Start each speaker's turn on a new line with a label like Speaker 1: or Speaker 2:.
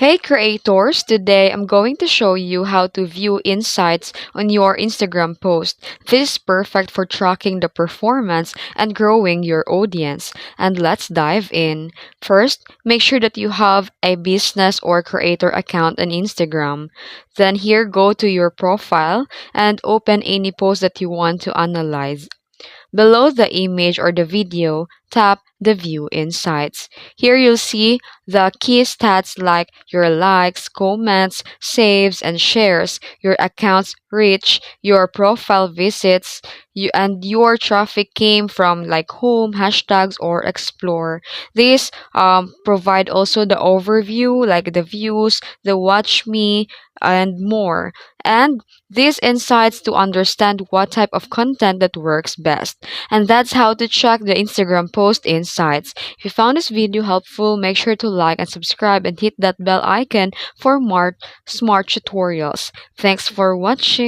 Speaker 1: Hey creators, today I'm going to show you how to view insights on your Instagram post. This is perfect for tracking the performance and growing your audience. And let's dive in. First, make sure that you have a business or creator account on Instagram. Then here go to your profile and open any post that you want to analyze. Below the image or the video, tap the View Insights. Here you'll see the key stats like your likes, comments, saves, and shares, your account's reach, your profile visits, and your traffic came from like home, hashtags, or explore. These provide also the overview like the views, the watch me, and more. And these insights to understand what type of content that works best. And that's how to track the Instagram post insights. If you found this video helpful, make sure to like and subscribe and hit that bell icon for more smart tutorials. Thanks for watching.